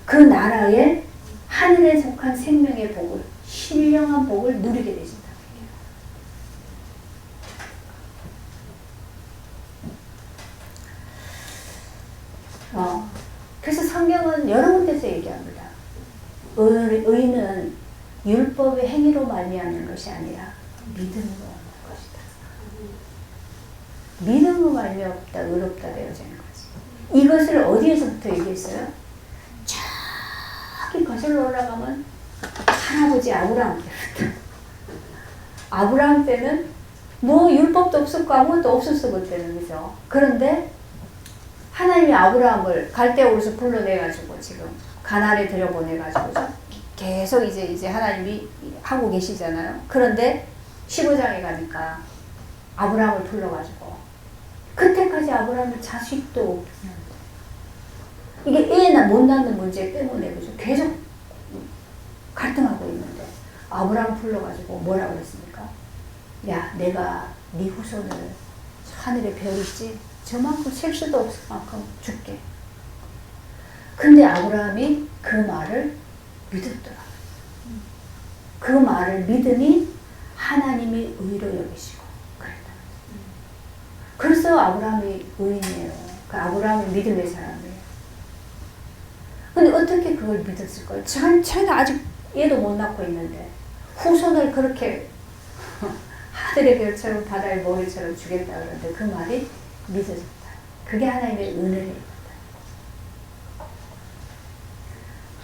그 나라에 하늘에 속한 생명의 복을, 신령한 복을 누리게 되신다. 그래서 성경은 여러 군데서 얘기합니다. 의는 율법의 행위로 말미암는 것이 아니라 믿음으로 얻는 것이다. 믿음으로 말미암다 의롭다 되어지는 거지. 이것을 어디에서부터 얘기했어요? 저기 거슬러 올라가면 할아버지 아브라함 때부터. 아브라함 때는 뭐 율법도 없었고 아무것도 없었어 그때는. 그죠? 그런데 하나님이 아브라함을 갈대아우르에서 불러내가지고 지금 가나안에 들여보내가지고 계속 이제 하나님이 하고 계시잖아요. 그런데 15장에 가니까 아브라함을 불러가지고 그때까지 아브라함이 자식도 없는 이게 애 못 낳는 문제 때문에 그죠? 계속 갈등하고 있는데 아브라함 불러가지고 뭐라 그랬습니까? 야, 내가 네 후손을 하늘에 별 있지? 저만큼 셀 수도 없을 만큼 줄게. 근데 아브라함이 그 말을 믿었더라. 그 말을 믿으니 하나님이 의로 여기시고 그랬다. 그래서 아브라함이 의인이에요. 그 아브라함이 믿음의 사람이에요. 근데 어떻게 그걸 믿었을까요? 자기가 아직 얘도 못 낳고 있는데 후손을 그렇게 하늘의 별처럼 바다의 모래처럼 주겠다 그러는데 그 말이 믿어졌다. 그게 하나님의 은혜입니다.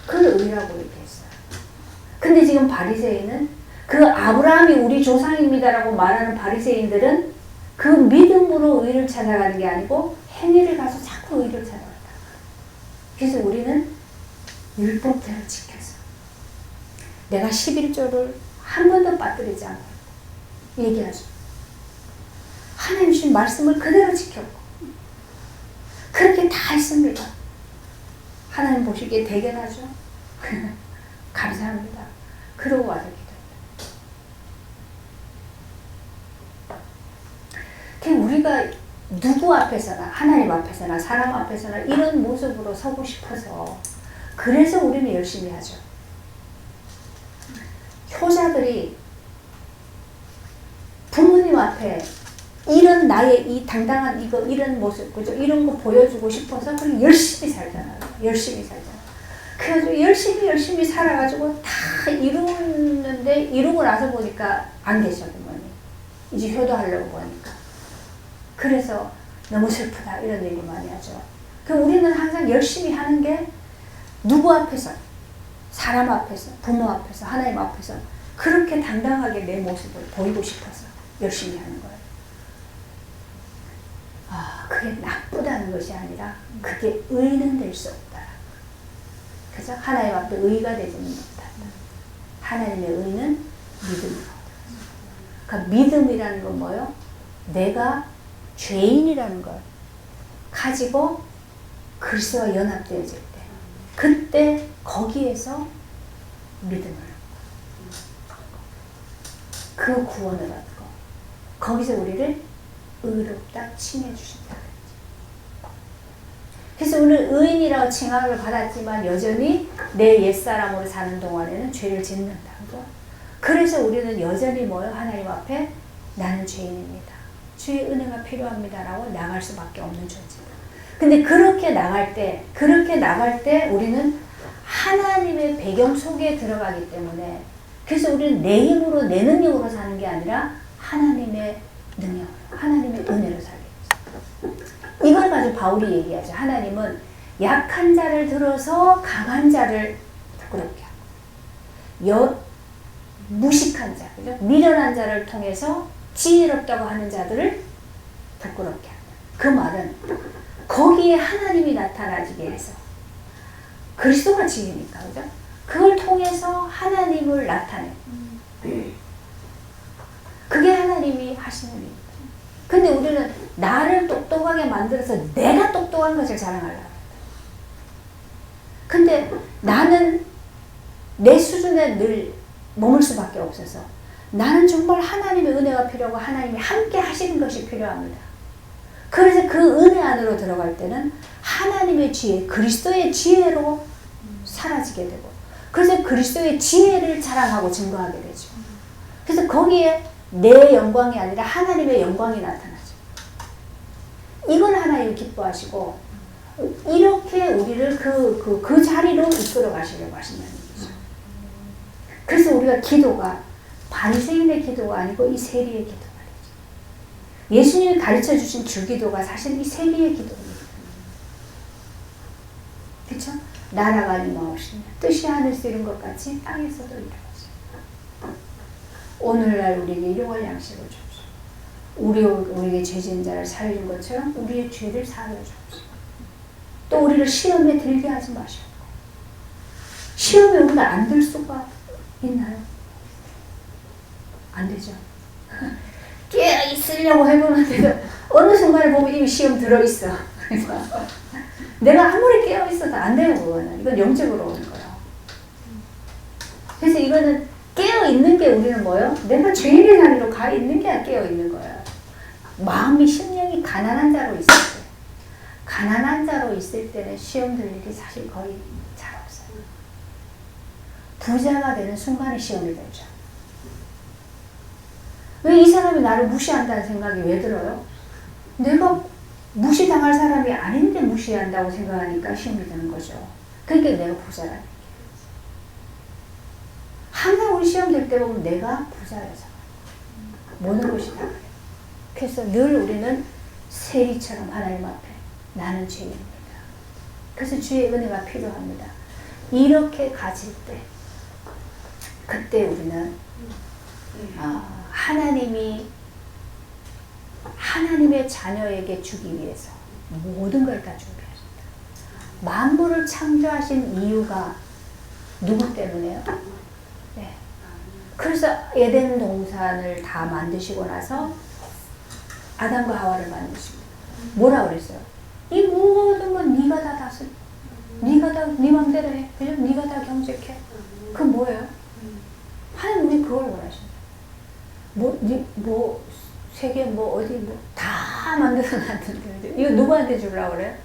그걸 의라고 얘기했어요. 근데 지금 바리새인은 그 아브라함이 우리 조상입니다라고 말하는 바리새인들은 그 믿음으로 의를 찾아가는 게 아니고 행위를 가서 자꾸 의를 찾아간다. 그래서 우리는 율법대로 지켜서 내가 11조를 한 번도 빠뜨리지 않고 얘기하죠. 하나님 주신 말씀을 그대로 지켰고 그렇게 다 했습니다. 하나님 보시기에 대견하죠. 감사합니다. 그러고 와서 기도합니다. 우리가 누구 앞에서나 하나님 앞에서나 사람 앞에서나 이런 모습으로 서고 싶어서 그래서 우리는 열심히 하죠. 효자들이 부모님 앞에 이런 나의 이 당당한 이런 모습, 그죠? 이런 거 보여주고 싶어서 그냥 열심히 살잖아요. 열심히 살잖아요. 그래가지고 열심히 살아가지고 다 이루는데 이루고 나서 보니까 안 계셔, 부모님. 이제 효도하려고 보니까. 그래서 너무 슬프다 이런 얘기 많이 하죠. 우리는 항상 열심히 하는 게 누구 앞에서, 사람 앞에서, 부모 앞에서, 하나님 앞에서 그렇게 당당하게 내 모습을 보이고 싶어서 열심히 하는 거예요. 그게 나쁘다는 것이 아니라 그게 의는 될 수 없다. 그래서 하나님 앞에 의가 되지는 못한다. 하나님의 의는 믿음이다. 그러니까 믿음이라는 건 뭐예요? 내가 죄인이라는 걸 가지고 그리스도와 연합되어질 때 그때 거기에서 믿음을 그 구원을 얻고 거기서 우리를 의롭다 칭해 주신다. 그래서 우리는 의인이라고 칭함을 받았지만 여전히 내 옛사람으로 사는 동안에는 죄를 짓는다. 그죠? 그래서 우리는 여전히 뭐요? 하나님 앞에 나는 죄인입니다. 주의 은혜가 필요합니다. 라고 나갈 수밖에 없는 존재다. 근데 그렇게 나갈 때 우리는 하나님의 배경 속에 들어가기 때문에 그래서 우리는 내 힘으로 내 능력으로 사는 게 아니라 하나님의 능력, 하나님의 은혜로 살게 됐어요. 이걸 가지고 바울이 얘기하죠. 하나님은 약한 자를 들어서 강한 자를 부끄럽게 하고 무식한 자, 그죠? 미련한 자를 통해서 지혜롭다고 하는 자들을 부끄럽게 한다. 그 말은 거기에 하나님이 나타나지게 해서 그리스도가 지혜니까, 그죠? 그걸 통해서 하나님을 나타내. 그게 하나님이 하시는 일입니다. 근데 우리는 나를 똑똑하게 만들어서 내가 똑똑한 것을 자랑하려고 합니다. 근데 나는 내 수준에 늘 머물 수밖에 없어서 나는 정말 하나님의 은혜가 필요하고 하나님이 함께 하시는 것이 필요합니다. 그래서 그 은혜 안으로 들어갈 때는 하나님의 지혜, 그리스도의 지혜로 사라지게 되고 그래서 그리스도의 지혜를 자랑하고 증거하게 되죠. 그래서 거기에 내 영광이 아니라 하나님의 영광이 나타나죠. 이걸 하나님이 기뻐하시고 이렇게 우리를 그 자리로 이끌어 가시려고 하신다는 얘기죠. 그래서 우리가 기도가 바리새인의 기도가 아니고 이 세리의 기도가 되죠. 예수님이 가르쳐 주신 주기도가 사실 이 세리의 기도입니다. 그렇죠? 나라가 임하옵시며 뜻이 하늘에서 이룬 것 같이 땅에서도 이루어지고 오늘날 우리에게 일용할 양식을 주옵시고 우리에게 죄진 자를 살린 것처럼 우리의 죄를 사하여 주옵시고 또 우리를 시험에 들게 하지 마시고 시험에 우리가 안 들 수가 있나요? 안 되죠. 깨어 있으려고 해보는데도 어느 순간에 보면 이미 시험 들어있어. 그래서 내가 아무리 깨어 있어도 안 돼요, 그거는. 이건 영적으로 오는 거예요. 그래서 이거는 깨어 있는 게 우리는 뭐예요? 내가 죄인의 자리로 가 있는 게 깨어 있는 거예요. 마음이 심령이 가난한 자로 있을 때, 가난한 자로 있을 때는 시험 들 일이 사실 거의 잘 없어요. 부자가 되는 순간에 시험이 들죠. 왜 이 사람이 나를 무시한다는 생각이 왜 들어요? 내가 무시당할 사람이 아닌데 무시한다고 생각하니까 시험이 드는 거죠. 그러니까 내가 부자라는 얘기예요. 항상 우리 시험 될 때 보면 내가 부자여서 모든 것이 다 그래요. 그래서 늘 우리는 세리처럼 하나님 앞에 나는 죄인입니다. 그래서 주의 은혜가 필요합니다. 이렇게 가질 때 그때 우리는 하나님의 자녀에게 주기 위해서 모든 걸 다 준비하셨다. 만물을 창조하신 이유가 누구 때문에요? 네. 그래서 에덴 동산을 다 만드시고 나서 아담과 하와를 만드시고 뭐라 그랬어요? 이 모든 건 네가 다 다스, 네가 다 네 맘대로 해, 그죠? 네가 다 경작해. 그 뭐예요? 하나님 우리 그걸 원하신다. 세계 어디 다 만들어 놨는데 이거 누구한테 주려고 그래요?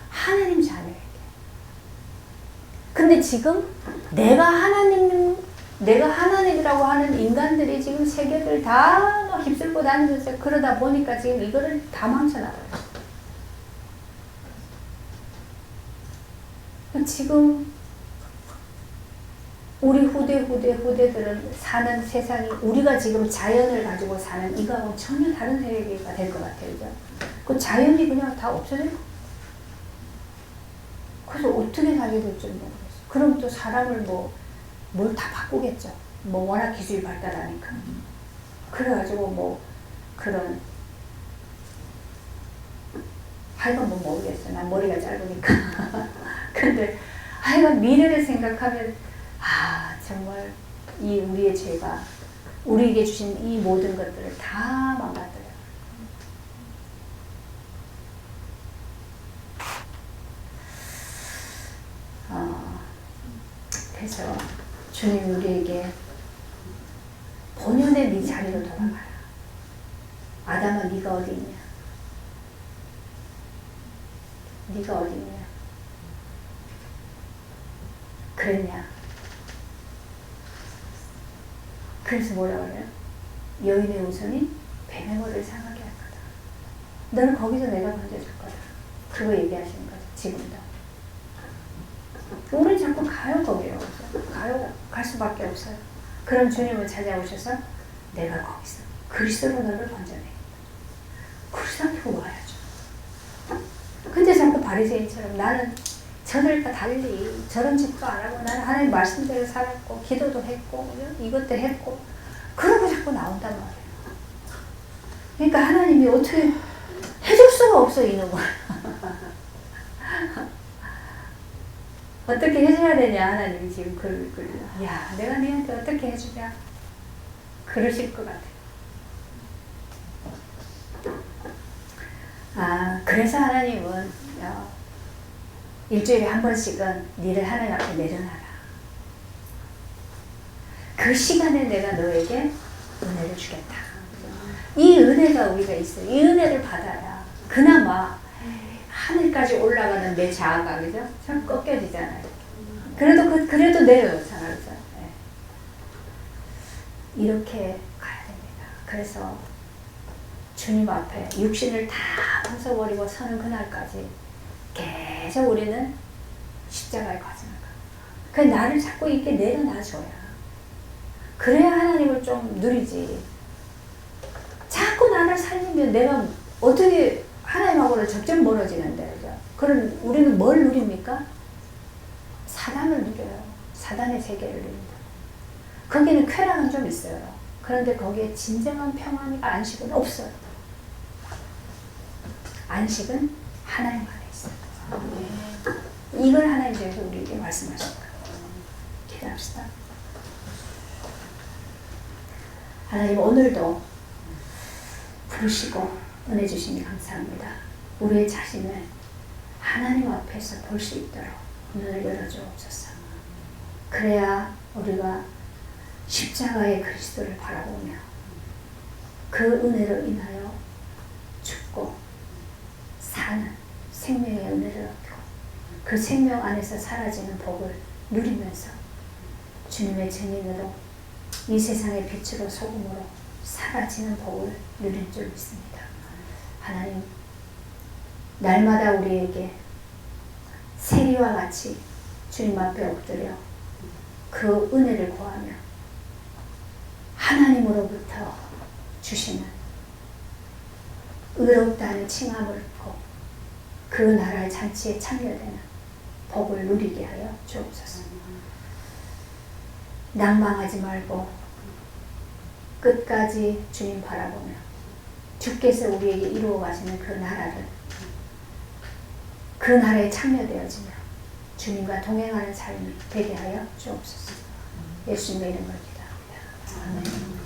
하나님 자녀에게. 근데 지금 내가 하나님이라고 하는 인간들이 지금 세계를 다 막 휩쓸고 다니면서 그러다 보니까 지금 이거를 다 망쳐놔버렸어요. 지금 우리 후대들은 사는 세상이 우리가 지금 자연을 가지고 사는 이거하고는 전혀 다른 세계가 될 것 같아요. 그죠? 그 자연이 그냥 다 없어져요. 그래서 어떻게 살게 될지 모르겠어요. 그럼 또 사람을 뭘 다 바꾸겠죠. 워낙 기술이 발달하니까. 그래가지고 그런 하여간 모르겠어요. 난 머리가 짧으니까. 근데 하여간 미래를 생각하면 정말 이 우리의 죄가 우리에게 주신 이 모든 것들을 다 망가뜨려요. 그래서 주님 우리에게 본연의 네 자리로 돌아가라. 아담아 네가 어디 있냐? 네가 어디 있냐? 그랬냐? 그래서 뭐라 그래요? 여인의 우선이 뱀의 머리를 상하게 할 거다. 너는 거기서 내가 건져줄 거다. 그거 얘기하시는 거죠. 지금도. 우리 자꾸 가요 거기로. 갈 수밖에 없어요. 그럼 주님을 찾아오셔서 내가 거기서 그리스도로 너를 건져내. 그리스도로 와야죠. 근데 자꾸 바리새인처럼 나는 저들과 달리 저런 짓도 안 하고 나는 하나님 말씀대로 살았고 기도도 했고 이것도 했고 그러고 자꾸 나온단 말이에요. 그러니까 하나님이 어떻게 해줄 수가 없어 이놈을. 어떻게 해줘야 되냐 하나님이 지금 야 내가 너한테 어떻게 해주냐 그러실 것 같아요. 그래서 하나님은 일주일에 한 번씩은 니를 하나님 앞에 내려놔라. 그 시간에 내가 너에게 은혜를 주겠다. 이 은혜가 우리가 있어요. 이 은혜를 받아야 그나마 하늘까지 올라가는 내 자아가 그죠? 참 꺾여지잖아요. 그래도 내려오잖아요. 그죠? 네. 이렇게 가야 됩니다. 그래서 주님 앞에 육신을 다 벗어버리고 서는 그날까지 계속 우리는 십자가의 과정을 가. 그 나를 자꾸 이렇게 내려놔줘야. 그래야 하나님을 좀 누리지. 자꾸 나를 살리면 내가 어떻게 하나님하고는 점점 멀어지는데, 그죠? 그럼 우리는 뭘 누립니까? 사단을 누려요. 사단의 세계를 누립니다. 거기는 쾌락은 좀 있어요. 그런데 거기에 진정한 평안과 안식은 없어요. 안식은 하나님 안에 있어요. 이걸 하나님께서 우리에게 말씀하신 거예요. 기도합시다. 하나님, 오늘도 부르시고 은혜 주시니 감사합니다. 우리의 자신을 하나님 앞에서 볼 수 있도록 눈을 열어주옵소서. 그래야 우리가 십자가의 그리스도를 바라보며 그 은혜로 인하여 죽고 사는 생명의 은혜를 얻고 그 생명 안에서 사라지는 복을 누리면서 주님의 증인으로 이 세상의 빛으로 소금으로 사라지는 복을 누릴 줄 믿습니다. 하나님, 날마다 우리에게 세리와 같이 주님 앞에 엎드려 그 은혜를 구하며 하나님으로부터 주시는 의롭다는 칭함을 얻고 그 나라의 잔치에 참여되는 복을 누리게 하여 주옵소서. 낭망하지 말고 끝까지 주님 바라보며 주께서 우리에게 이루어 가시는 그 나라를, 그 나라에 참여되어지며 주님과 동행하는 삶이 되게 하여 주옵소서. 예수님의 이름으로 기도합니다. 아멘.